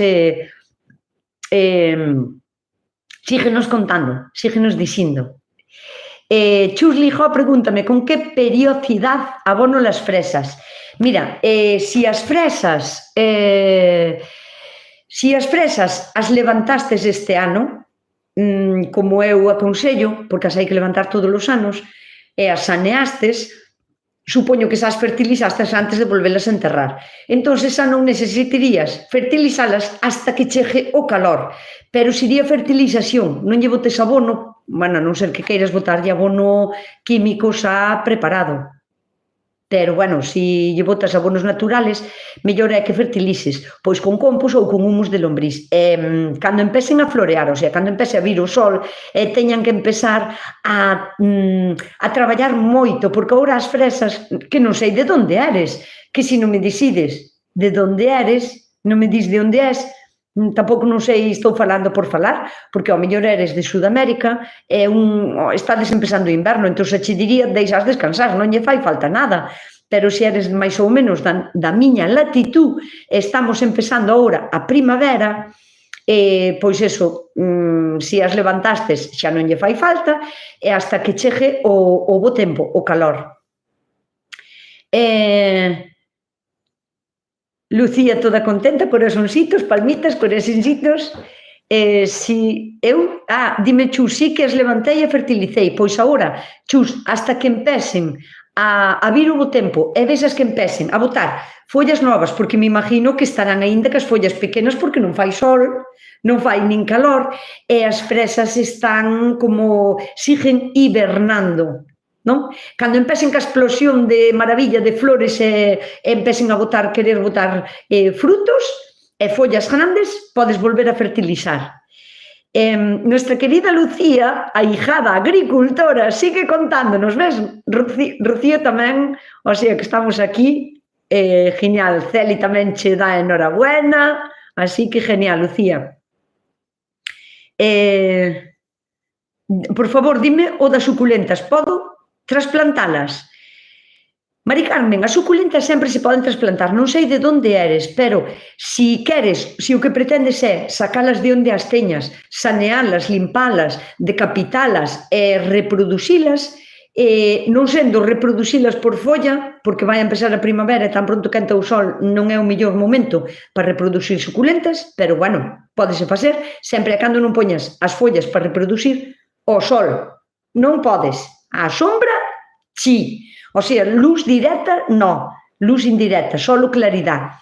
contando, síguenos dicindo. Chus Lijó pregúntame con que periodicidade abono las fresas. Mira, si as fresas as levantastes este ano, como eu aconsello, porque as hai que levantar todos os anos, e as saneastes, supoño que esas fertilizastes antes de volvelas a enterrar. Entón, xa non necesitarías fertilizalas hasta que chegue o calor. Pero sería fertilización, non lle botes abono, bueno, a non ser que queiras botarlle abono químico xa preparado. Pero, bueno, se lle botas abonos naturales, mellor é que fertilices, pois con compost ou con humus de lombriz. Cando empecen a florear, o sea, cando empece a vir o sol, teñan que empezar a traballar moito, porque agora as fresas, que non sei de onde eres, que se non me decides de onde eres, non me dis de onde és, tampouco non sei, estou falando por falar, porque ao mellor eres de Sudamérica, estades empezando o inverno, entón se che diría, deixas descansar, non lle fai falta nada, pero se eres máis ou menos da miña latitud, estamos empezando agora a primavera, pois eso, se as levantastes xa non lle fai falta, e hasta que chegue o bo tempo, o calor. Lucía toda contenta, corazoncitos, palmitas, corazoncitos. Dime, Chus, sí que as levantei e fertilicei. Pois agora, Chus, hasta que empecen a vir o bo tempo e ves que empecen a botar follas novas, porque me imagino que estarán aínda que as follas pequenas porque non fai sol, non fai nin calor, e as fresas están como, siguen hibernando, non? Cando empecen ca explosión de maravilla de flores e empecen a querer botar frutos e follas grandes, podes volver a fertilizar. Nuestra querida Lucía, a hijada agricultora, sigue contándonos, ves? Rocío tamén, o sea que estamos aquí, genial. Celi tamén che dá enhorabuena, así que genial, Lucía. Por favor, dime o das suculentas, podo trasplantalas? Mari Carmen, as suculentas sempre se poden trasplantar, non sei de onde eres, pero se queres, se o que pretendes é sacalas de onde as teñas, sanealas, limpalas, decapitalas e reproducilas, non sendo reproducilas por folla, porque vai a empezar a primavera e tan pronto quenta o sol non é o mellor momento para reproducir suculentas, pero, bueno, pódese facer, sempre e cando non poñas as follas para reproducir o sol. Non podes. A sombra, sí. O sea, luz directa, no. Luz indirecta, solo claridade.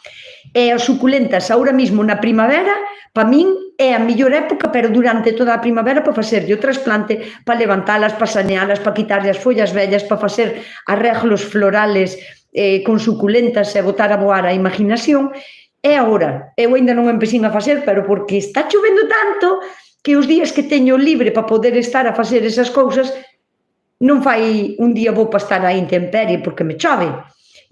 E as suculentas, ahora mismo na primavera, para min é a mellor época, pero durante toda a primavera para facerlle o trasplante, para levantalas, para sanealas, para quitarlle as follas vellas, para facer arreglos florales con suculentas e botar a voar a imaginación. E agora, eu ainda non empecín a facer, pero porque está chovendo tanto que os días que teño libre para poder estar a facer esas cousas, non fai un día vou para estar á intemperie porque me chove.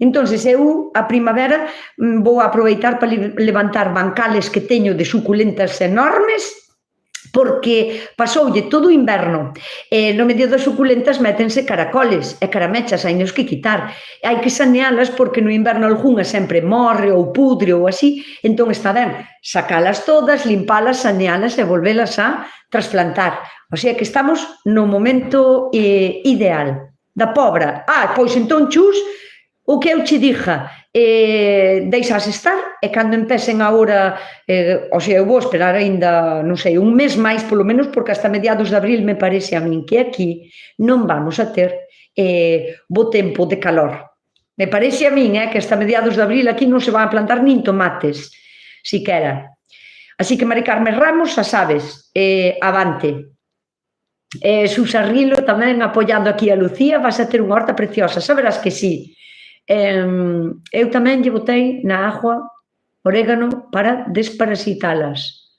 Entón, eu a primavera vou aproveitar para levantar bancales que teño de suculentas enormes, porque pasoulle todo o inverno. No medio das suculentas métense caracoles e caramechas, hai nos que quitar. Hai que sanealas porque no inverno algunha sempre morre ou pudre ou así, entón está ben sacalas todas, limpalas, sanealas e volvelas a trasplantar. O sea que estamos no momento ideal. Da pobra. Pois entón, Chus, o que eu che dixa, deixas estar, e cando empecen agora, o sea, eu vou esperar aínda, non sei, un mes máis polo menos, porque hasta mediados de abril me parece a min que aquí non vamos a ter bo tempo de calor. Me parece a min que hasta mediados de abril aquí non se van a plantar nin tomates, siquera. Así que, Mari Carmen Ramos, xa sabes, avante. Susa Rilo tamén apoiando aquí a Lucía, vas a ter unha horta preciosa, saberás que sí. Eu tamén lle botei na agua orégano para desparasitalas.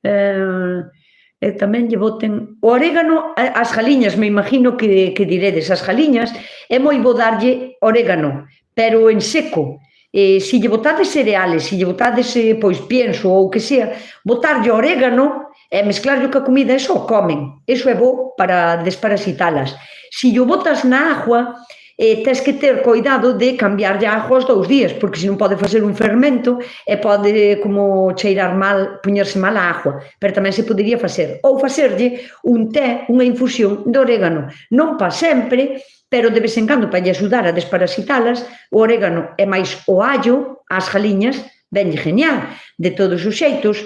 Eu tamén lle boten o orégano ás galiñas, me imagino que diredes, as galiñas é moi bo darlle orégano, pero en seco. Se lle botades cereales, se lle botades pois pienso ou que sea, botarlle orégano e mezclarlo ca comida, eso o comen, eso é bo para desparasitalas. Se lle botas na agua, tes que ter cuidado de cambiarlle a agua aos 2 días, porque senón pode facer un fermento e pode como cheirar mal, poñerse mal a agua, pero tamén se podería facer, ou facerlle un té, unha infusión de orégano, non pa sempre, pero de vez en cando para lle axudar a desparasitalas, o orégano e máis o allo, as galiñas, venlle genial, de todos os xeitos.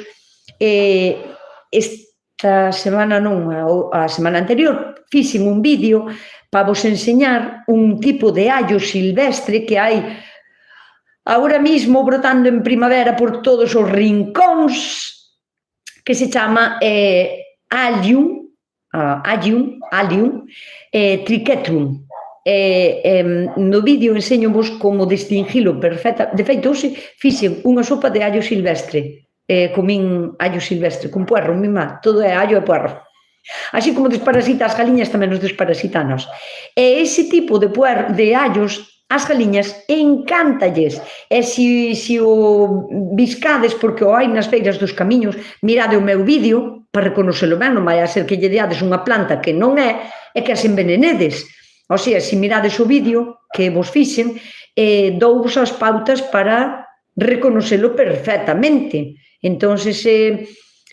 Esta semana non, a semana anterior, fixen un vídeo para vos enseñar un tipo de allo silvestre que hai agora mismo brotando en primavera por todos os rincóns, que se chama Allium triquetrum. No vídeo enseño vos como distinguilo perfecta. De feito, hoxe fixen unha sopa de allo silvestre, comín allo silvestre, con puerro, mima, todo é allo e puerro. Así como desparasita as galiñas, tamén nos desparasitanos. E ese tipo de allos, as galiñas encántalles. E se o biscades, porque o hai nas beiras dos camiños, mirade o meu vídeo para reconocelo ben, non vai a ser que lle deades unha planta que non é, e que as envenenedes. O sea, se mirades o vídeo que vos fixen, douvos as pautas para reconocelo perfectamente. Entón, se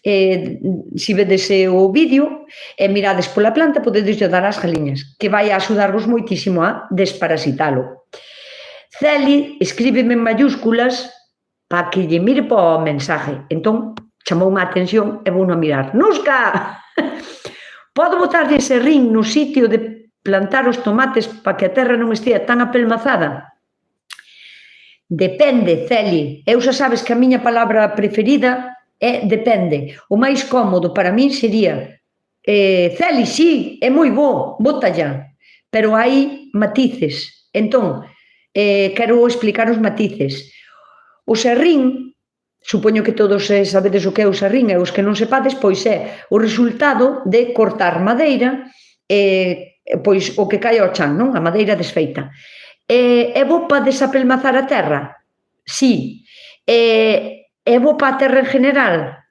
vedes o vídeo e mirades pola planta, podedes dar ás galiñas, que vai a axudarvos moitísimo a desparasitalo. Celi escríbeme en mayúsculas para que lle mire para o mensaje. Entón, chamoume a atención e vou a mirar. Nusca! Podo botarlle ese rin no sitio de plantar os tomates para que a terra non estea tan apelmazada? Depende, Celi. Eu xa sabes que a miña palabra preferida depende. O máis cómodo para min sería Celi, sí, é moi bo, bótalla, pero hai matices. Entón, quero explicar os matices. O serrín, supoño que todos sabedes o que é o serrín, e os que non sepades, pois é o resultado de cortar madeira, pois o que cae ao chan, non? A madeira desfeita. É bo para desapelmazar a terra? Sí. É bo para a terra en general?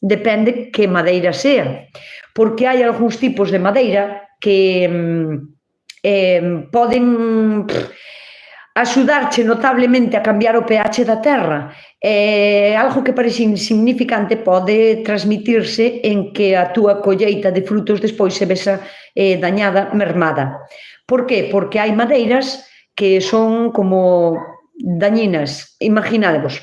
Depende que madeira sea, porque hai algúns tipos de madeira que poden axudarche notablemente a cambiar o pH da terra. Algo que parece insignificante pode transmitirse en que a túa colleita de frutos despois se vexa dañada, mermada. Por qué? Porque hai madeiras que son como dañinas. Imaginadevos,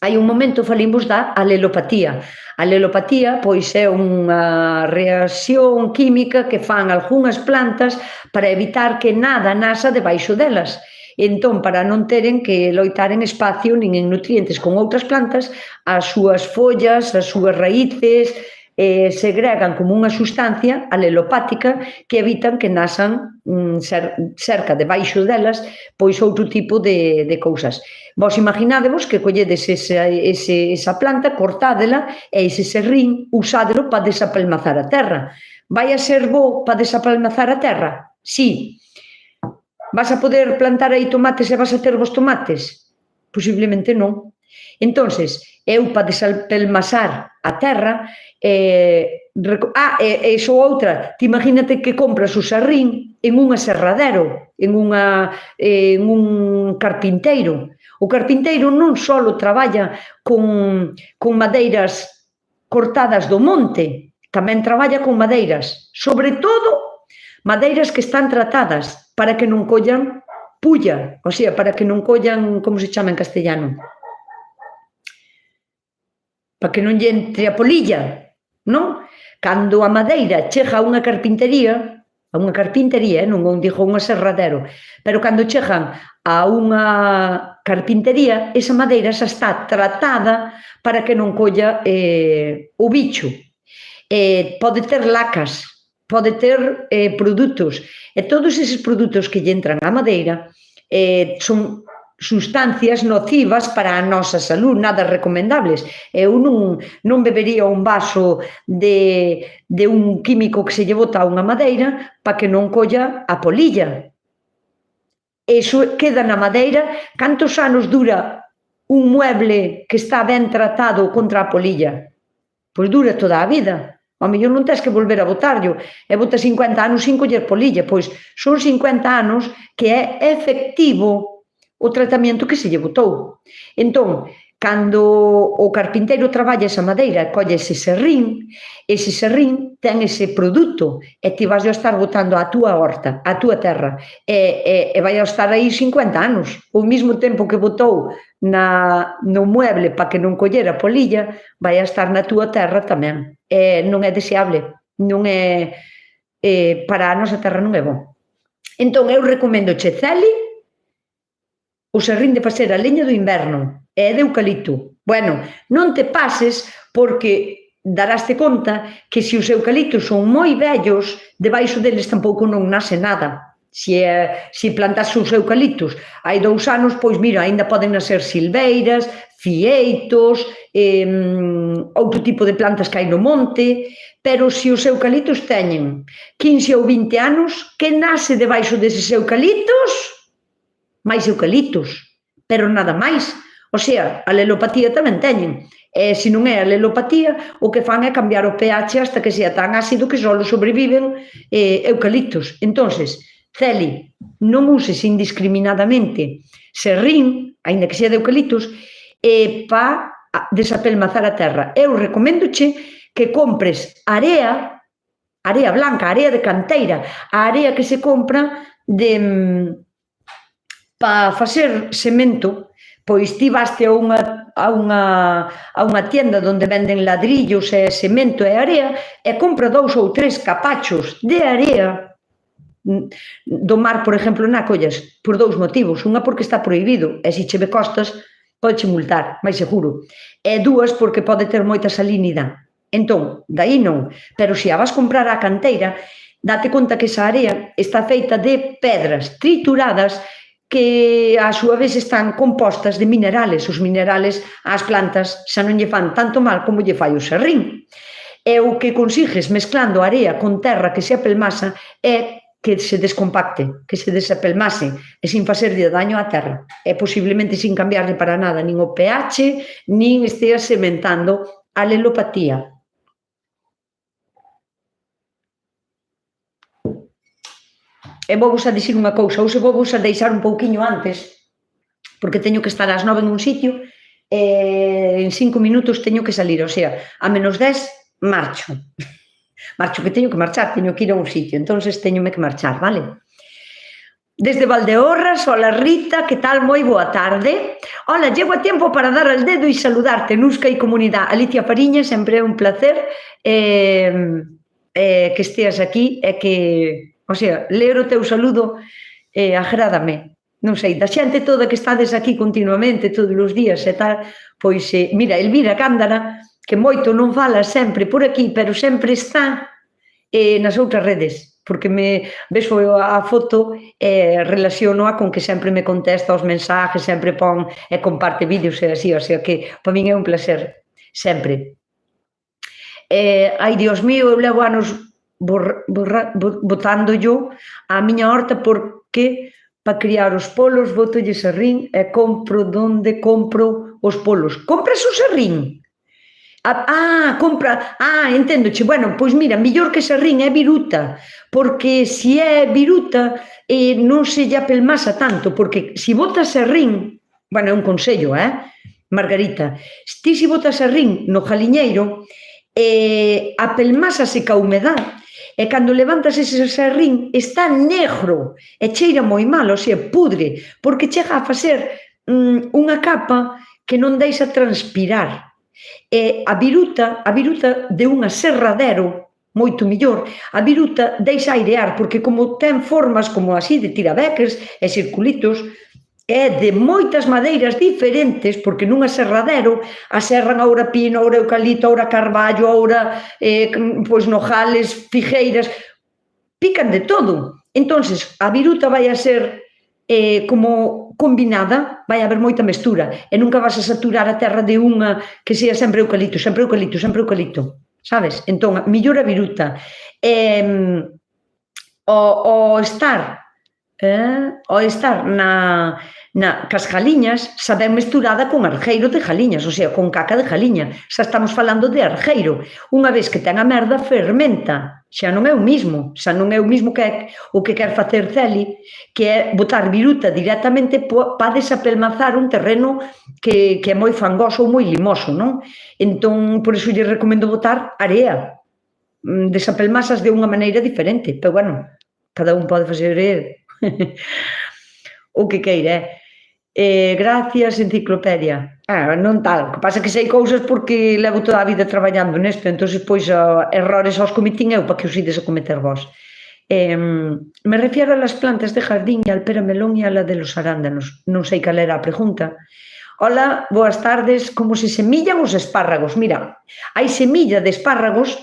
hai un momento falimos da alelopatía. A alelopatía, pois, é unha reacción química que fan algunhas plantas para evitar que nada nasa debaixo delas. Entón, para non teren que loitar en espacio nin en nutrientes con outras plantas, as súas follas, as súas raíces, segregan como unha sustancia alelopática que evitan que nasan cerca debaixo delas pois outro tipo de cousas. Vos imaginádevos que colledes esa planta, cortádela e ese serrín usádelo para desapelmazar a terra. Vai a ser bo para desapelmazar a terra? Sí. Vas a poder plantar aí tomates e vas a ter vos tomates? Posiblemente non. Entonces, eu para desapelmazar a terra, iso outra, te imagínate que compras o serrín en un aserradero, en un carpinteiro. O carpinteiro non só traballa con madeiras cortadas do monte, tamén traballa con madeiras, sobre todo madeiras que están tratadas para que non collan pulla, o sea, para que non collan, como se chama en castellano? Para que non lle entre a polilla, non? Cando a madeira chega a unha carpintería, non digo un aserradero, pero cando chegan a unha carpintería, esa madeira xa está tratada para que non colla o bicho. pode ter lacas, pode ter produtos, e todos eses produtos que lle entran á madeira son sustancias nocivas para a nosa salud, nada recomendables. Eu non bebería un vaso de un químico que se lle bota a unha madeira para que non colla a polilla. Eso queda na madeira. Cantos anos dura un mueble que está ben tratado contra a polilla? Pois dura toda a vida. Ao mellor non tens que volver a botarlo, e bota 50 anos sin coller polilla, pois son 50 anos que é efectivo o tratamento que se lle botou. Entón, cando o carpinteiro traballa esa madeira e colle ese serrín ten ese produto e ti vas a estar botando a túa horta, a túa terra, e vai a estar aí 50 anos. O mesmo tempo que botou no mueble para que non collera polilla, vai a estar na túa terra tamén. Non é deseable, non é, para a nosa terra non é bon. Entón, eu recomendo che, Celi, o serrín de facer a leña do inverno, é de eucalipto. Bueno, non te pases porque daraste conta que se os eucaliptos son moi vellos, debaixo deles tampouco non nace nada. Se plantas os eucaliptos hai 2 anos, pois mira, ainda poden nacer silveiras, fieitos, outro tipo de plantas que hai no monte, pero se os eucaliptos teñen 15 ou 20 anos, que nace debaixo deses eucaliptos? Mais eucaliptos, pero nada máis. O sea, a lelopatía tamén teñen. E se non é a lelopatía, o que fan é cambiar o pH hasta que sea tan ácido que só sobreviven eucaliptos. Entonces, Celi, non uses indiscriminadamente serrín, aínda que sea de eucaliptos, para desapelmazar a terra. Eu recomendoche que compres area blanca, area de canteira, a area que se compra para facer cemento. Pois ti vaste a unha tienda onde venden ladrillos e cemento e area e compra 2 ou 3 capachos de area do mar, por exemplo, na collas, por 2 motivos. Unha porque está prohibido e se che ve costas podeche multar, máis seguro. E 2 porque pode ter moita salinidade. Entón, dai non. Pero se a vas comprar á canteira, date conta que esa area está feita de pedras trituradas que a súa vez están compostas de minerales. Os minerales ás plantas xa non lle fan tanto mal como lle fai o serrín. E o que consigues mezclando area con terra que se apelmasa é que se descompacte, que se desapelmase e sin facerlle daño á terra. E posiblemente sin cambiarle para nada nin o pH, nin esteas sementando a lelopatía. E vou-vos a dicir unha cousa, ou se vou-vos a deixar un pouquiño antes, porque teño que estar ás 9 en un sitio, e en 5 minutos teño que salir, o sea, a menos 10 marcho. Marcho que teño que marchar, teño que ir a un sitio, entonces teñome que marchar, vale? Desde Valdeorras, hola Rita, que tal? Moi boa tarde. Hola, llego a tiempo para dar al dedo e saludarte, Nusca e comunidade. Alicia Fariña, sempre é un placer que esteas aquí e que... O sea, ler o teu saludo agrádame. Non sei, da xente toda que estades aquí continuamente, todos os días e tal, pois, mira, Elvira Cándara, que moito non fala sempre por aquí, pero sempre está nas outras redes, porque me vexo a foto e relaciono-a con que sempre me contesta os mensajes, sempre pon e comparte vídeos e así, o sea que para min é un placer, sempre. Ai, Dios mío, eu levo anos botando yo a miña horta porque para criar os polos botolle serrín e compro donde compro os polos. Compras o serrín? Enténdoche. Bueno, pois mira, mellor que serrín é viruta, porque se é viruta non se lle apelmasa tanto, porque se botas serrín, bueno, é un consello, Margarita, ti se botas serrín no jaliñeiro, apelmásase ca humedad. E cando levantas ese serrín está negro e cheira moi mal, o sea, pudre, porque chega a facer unha capa que non deixa transpirar. E a viruta de unha serradero, moito mellor, a viruta deixa airear, porque como ten formas como así de tirabeques e circulitos, é de moitas madeiras diferentes, porque nun aserradero aserran oura pino, oura eucalipto, oura carballo, oura nogales, figueiras, pican de todo. Entonces, a viruta vai a ser como combinada, vai haber moita mestura, e nunca vas a saturar a terra de unha que sea sempre eucalipto, sempre eucalipto, sempre eucalipto, sabes? Entón, mellor a viruta. O estar cas galiñas xa ben mesturada con argeiro de galiñas, o sea, con caca de galiña, xa estamos falando de argeiro. Unha vez que ten a merda, fermenta, xa non é o mismo, que o que quer facer Celi, que é botar viruta directamente para desapelmazar un terreno que é moi fangoso ou moi limoso, non? Entón, por iso lle recomendo botar area, desapelmazas de unha maneira diferente, pero bueno, cada un pode facer o que queira. Gracias, enciclopedia. Non tal, o que pasa que sei cousas porque levo toda a vida traballando nesto, entón, pois, errores aos cometín eu para que os ides a cometer vos. Me refiero a las plantas de jardín e al pera melón e a la de los arándanos. Non sei cal era a pregunta. Hola, boas tardes. Como se semillan os espárragos? Mira, hai semilla de espárragos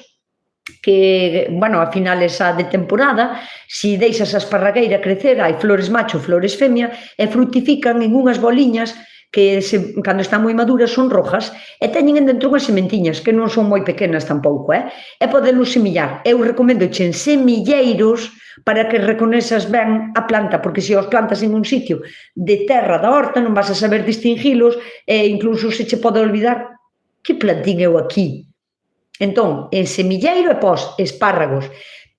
que, bueno, a finales de temporada, si deixas a esparragueira crecer, hai flores macho, flores femia, e fructifican en unhas boliñas que, cando están moi maduras, son rojas, e teñen dentro unhas sementiñas, que non son moi pequenas tampouco, e podemos semillar. Eu recomendo en semilleiros para que reconezas ben a planta, porque se os plantas en un sitio de terra da horta, non vas a saber distinguilos, e incluso se che pode olvidar que plantín eu aquí. Entón, en semilleiro e pos espárragos.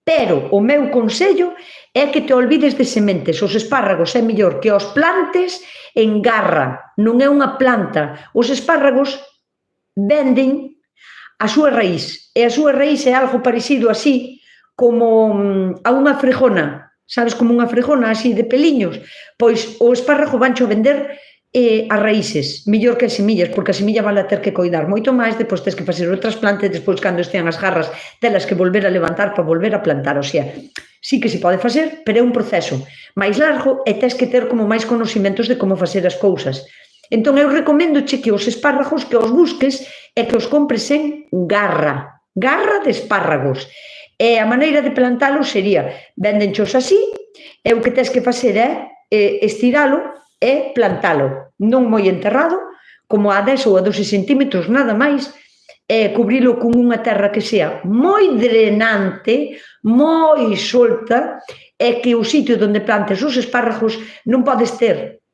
Pero o meu consello é que te olvides de sementes. Os espárragos é mellor que os plantes en garra, non é unha planta. Os espárragos venden a súa raíz, e a súa raíz é algo parecido así como a unha fregona, sabes, como unha fregona así de peliños. Pois o espárrago vancho vender as raíces, mellor que as semillas, porque a semilla vale a ter que coidar moito máis, depois tens que facer o trasplante, despois cando estean as garras telas que volver a levantar para volver a plantar, o sea, sí que se pode facer, pero é un proceso máis largo e tens que ter como máis conhecimentos de como facer as cousas. Entón eu recomendoche que os espárragos que os busques e que os compres en garra de espárragos, e a maneira de plantalos sería, véndenchos así, e o que tens que facer é estiralo e plantalo, non moi enterrado, como a 10 ou a 12 centímetros, nada máis, e cubrilo con unha terra que sea moi drenante, moi solta, e que o sitio onde plantes os espárragos non podes ter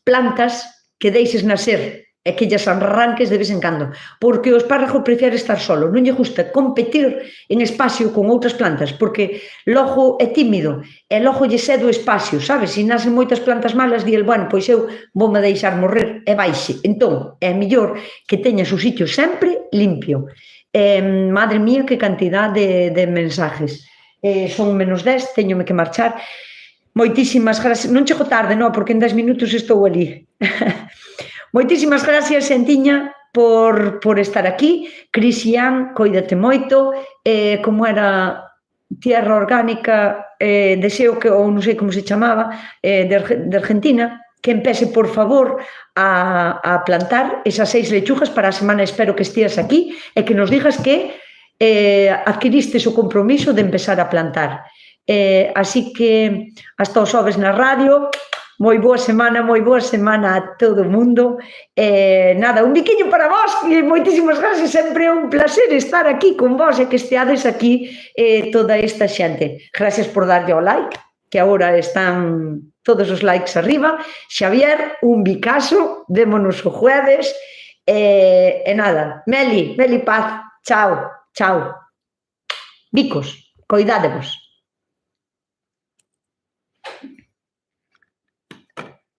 plantas que deixes nacer e que lles arranques de vez en cando, porque o espárrago prefere estar solo, non lle gusta competir en espacio con outras plantas, porque logo é tímido, e logo lle cede o espacio, sabes? Se nacen moitas plantas malas, di el, bueno, pois eu voume deixar morrer e baixe. Entón, é mellor que teñas o sitio sempre limpio. Madre mía, que cantidad de mensajes. Son menos 10, teñome que marchar. Moitísimas gracias. Non chego tarde, non, porque en 10 minutos estou ali. Moitísimas gracias, Xentiña, por estar aquí. Cristian, coídate moito. Como era Tierra Orgánica, deseo que, ou non sei como se chamaba, de Argentina, que empece, por favor, a plantar esas 6 lechugas para a semana. Espero que estías aquí e que nos digas que adquiristes o compromiso de empezar a plantar. Así que hasta os xoves na radio. Moi boa semana a todo o mundo. Nada, un biquiño para vos e moitísimas gracias, sempre é un placer estar aquí con vos e que esteades aquí toda esta xente. Gracias por darlle ao like, que agora están todos os likes arriba. Xavier, un bicazo, vémonos o jueves e nada, Meli Paz, chao. Bicos, coidádevos.